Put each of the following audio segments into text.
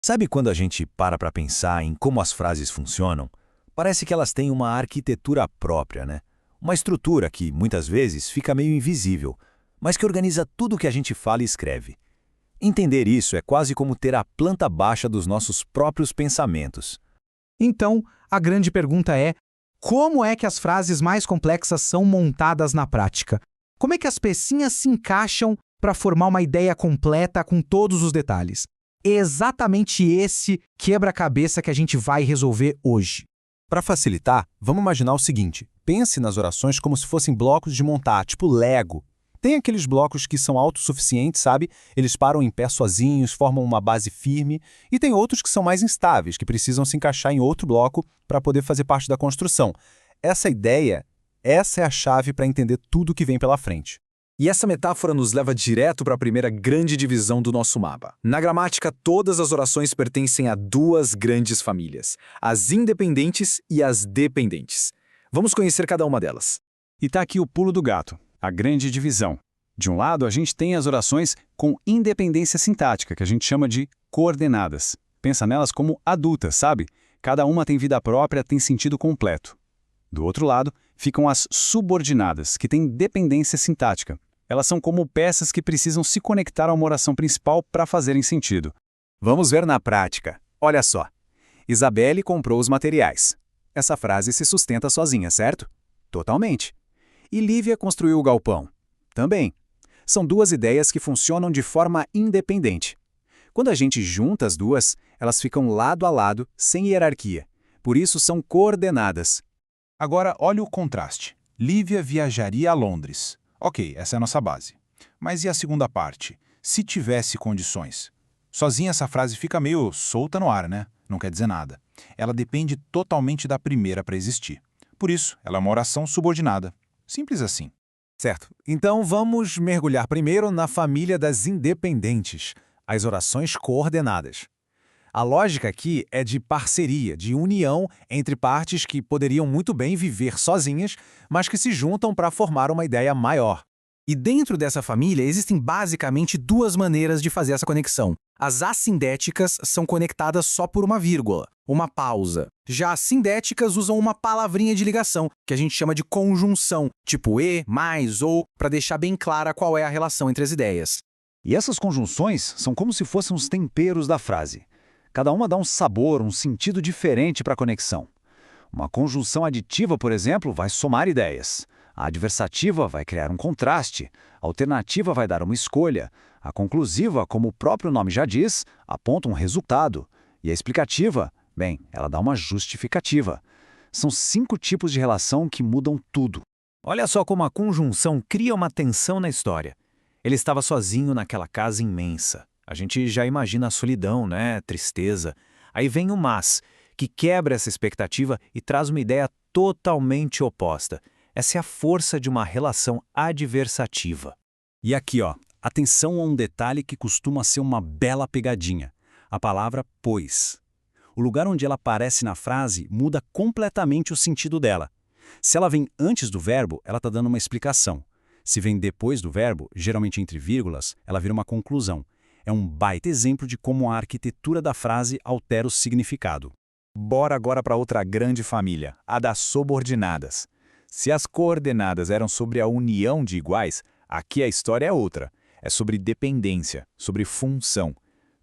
Sabe quando a gente para pensar em como as frases funcionam? Parece que elas têm uma arquitetura própria, né? Uma estrutura que, muitas vezes, fica meio invisível, mas que organiza tudo o que a gente fala e escreve. Entender isso é quase como ter a planta baixa dos nossos próprios pensamentos. Então, a grande pergunta é: como é que as frases mais complexas são montadas na prática? Como é que as pecinhas se encaixam para formar uma ideia completa com todos os detalhes? É exatamente esse quebra-cabeça que a gente vai resolver hoje. Para facilitar, vamos imaginar o seguinte: pense nas orações como se fossem blocos de montar, tipo Lego. Tem aqueles blocos que são autossuficientes, sabe? Eles param em pé sozinhos, formam uma base firme, e tem outros que são mais instáveis, que precisam se encaixar em outro bloco para poder fazer parte da construção. Essa é a chave para entender tudo que vem pela frente. E essa metáfora nos leva direto para a primeira grande divisão do nosso mapa. Na gramática, todas as orações pertencem a duas grandes famílias: as independentes e as dependentes. Vamos conhecer cada uma delas. E tá aqui o pulo do gato, a grande divisão. De um lado, a gente tem as orações com independência sintática, que a gente chama de coordenadas. Pensa nelas como adultas, sabe? Cada uma tem vida própria, tem sentido completo. Do outro lado, ficam as subordinadas, que têm dependência sintática. Elas são como peças que precisam se conectar a uma oração principal para fazerem sentido. Vamos ver na prática. Olha só. Isabelle comprou os materiais. Essa frase se sustenta sozinha, certo? Totalmente. E Lívia construiu o galpão. Também. São duas ideias que funcionam de forma independente. Quando a gente junta as duas, elas ficam lado a lado, sem hierarquia. Por isso são coordenadas. Agora, olha o contraste. Lívia viajaria a Londres. Ok, essa é a nossa base. Mas e a segunda parte? Se tivesse condições. Sozinha essa frase fica meio solta no ar, né? Não quer dizer nada. Ela depende totalmente da primeira para existir. Por isso, ela é uma oração subordinada. Simples assim. Certo. Então vamos mergulhar primeiro na família das independentes, as orações coordenadas. A lógica aqui é de parceria, de união entre partes que poderiam muito bem viver sozinhas, mas que se juntam para formar uma ideia maior. E dentro dessa família existem basicamente duas maneiras de fazer essa conexão. As assindéticas são conectadas só por uma vírgula, uma pausa. Já as sindéticas usam uma palavrinha de ligação, que a gente chama de conjunção, tipo e, mais, ou, para deixar bem clara qual é a relação entre as ideias. E essas conjunções são como se fossem os temperos da frase. Cada uma dá um sabor, um sentido diferente para a conexão. Uma conjunção aditiva, por exemplo, vai somar ideias. A adversativa vai criar um contraste. A alternativa vai dar uma escolha. A conclusiva, como o próprio nome já diz, aponta um resultado. E a explicativa, bem, ela dá uma justificativa. São 5 tipos de relação que mudam tudo. Olha só como a conjunção cria uma tensão na história. Ele estava sozinho naquela casa imensa. A gente já imagina a solidão, né? Tristeza. Aí vem o mas, que quebra essa expectativa e traz uma ideia totalmente oposta. Essa é a força de uma relação adversativa. E aqui, ó, atenção a um detalhe que costuma ser uma bela pegadinha. A palavra pois. O lugar onde ela aparece na frase muda completamente o sentido dela. Se ela vem antes do verbo, ela está dando uma explicação. Se vem depois do verbo, geralmente entre vírgulas, ela vira uma conclusão. É um baita exemplo de como a arquitetura da frase altera o significado. Bora agora para outra grande família, a das subordinadas. Se as coordenadas eram sobre a união de iguais, aqui a história é outra. É sobre dependência, sobre função.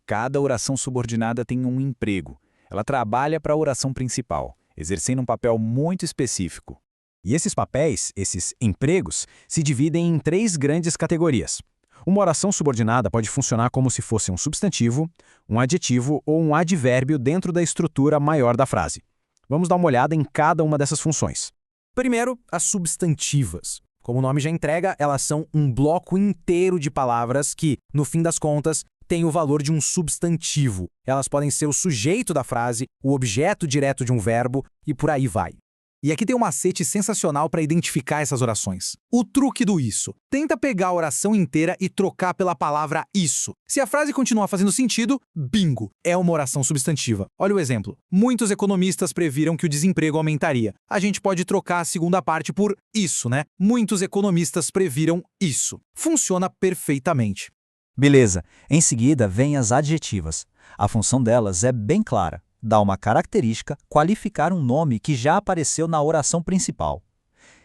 Cada oração subordinada tem um emprego. Ela trabalha para a oração principal, exercendo um papel muito específico. E esses papéis, esses empregos, se dividem em 3 grandes categorias. Uma oração subordinada pode funcionar como se fosse um substantivo, um adjetivo ou um advérbio dentro da estrutura maior da frase. Vamos dar uma olhada em cada uma dessas funções. Primeiro, as substantivas. Como o nome já entrega, elas são um bloco inteiro de palavras que, no fim das contas, têm o valor de um substantivo. Elas podem ser o sujeito da frase, o objeto direto de um verbo e por aí vai. E aqui tem um macete sensacional para identificar essas orações. O truque do isso. Tenta pegar a oração inteira e trocar pela palavra isso. Se a frase continuar fazendo sentido, bingo, é uma oração substantiva. Olha o exemplo. Muitos economistas previram que o desemprego aumentaria. A gente pode trocar a segunda parte por isso, né? Muitos economistas previram isso. Funciona perfeitamente. Beleza. Em seguida, vêm as adjetivas. A função delas é bem clara. Dar uma característica, qualificar um nome que já apareceu na oração principal.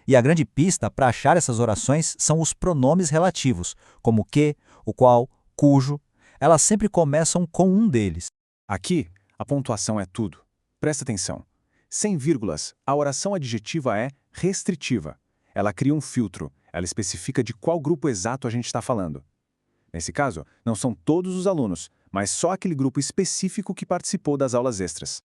E a grande pista para achar essas orações são os pronomes relativos, como que, o qual, cujo. Elas sempre começam com um deles. Aqui, a pontuação é tudo. Presta atenção. Sem vírgulas, a oração adjetiva é restritiva. Ela cria um filtro, ela especifica de qual grupo exato a gente está falando. Nesse caso, não são todos os alunos, mas só aquele grupo específico que participou das aulas extras.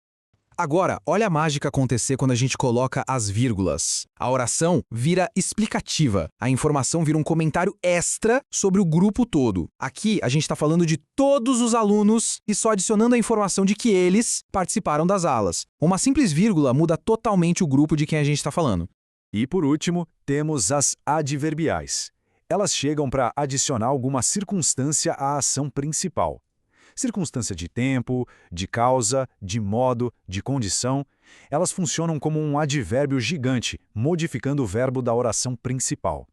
Agora, olha a mágica acontecer quando a gente coloca as vírgulas. A oração vira explicativa. A informação vira um comentário extra sobre o grupo todo. Aqui, a gente está falando de todos os alunos e só adicionando a informação de que eles participaram das aulas. Uma simples vírgula muda totalmente o grupo de quem a gente está falando. E, por último, temos as adverbiais. Elas chegam para adicionar alguma circunstância à ação principal. Circunstância de tempo, de causa, de modo, de condição. Elas funcionam como um advérbio gigante, modificando o verbo da oração principal.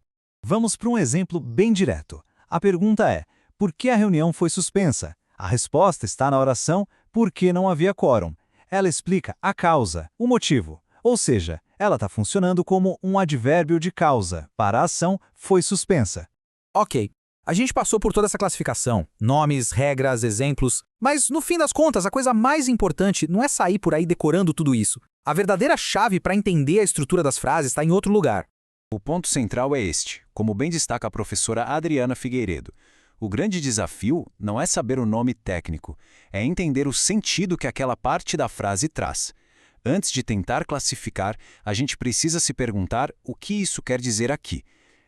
Vamos para um exemplo bem direto. A pergunta é: por que a reunião foi suspensa? A resposta está na oração porque não havia quórum. Ela explica a causa, o motivo. Ou seja, ela está funcionando como um advérbio de causa para a ação foi suspensa. Ok. A gente passou por toda essa classificação, nomes, regras, exemplos, mas no fim das contas, a coisa mais importante não é sair por aí decorando tudo isso. A verdadeira chave para entender a estrutura das frases está em outro lugar. O ponto central é este, como bem destaca a professora Adriana Figueiredo. O grande desafio não é saber o nome técnico, é entender o sentido que aquela parte da frase traz. Antes de tentar classificar, a gente precisa se perguntar o que isso quer dizer aqui.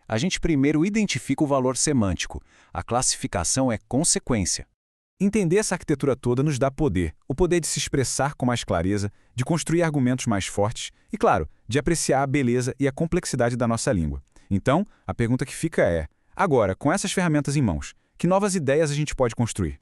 A gente primeiro identifica o valor semântico. A classificação é consequência. Entender essa arquitetura toda nos dá poder. O poder de se expressar com mais clareza, de construir argumentos mais fortes e, claro, de apreciar a beleza e a complexidade da nossa língua. Então, a pergunta que fica é: agora, com essas ferramentas em mãos, que novas ideias a gente pode construir?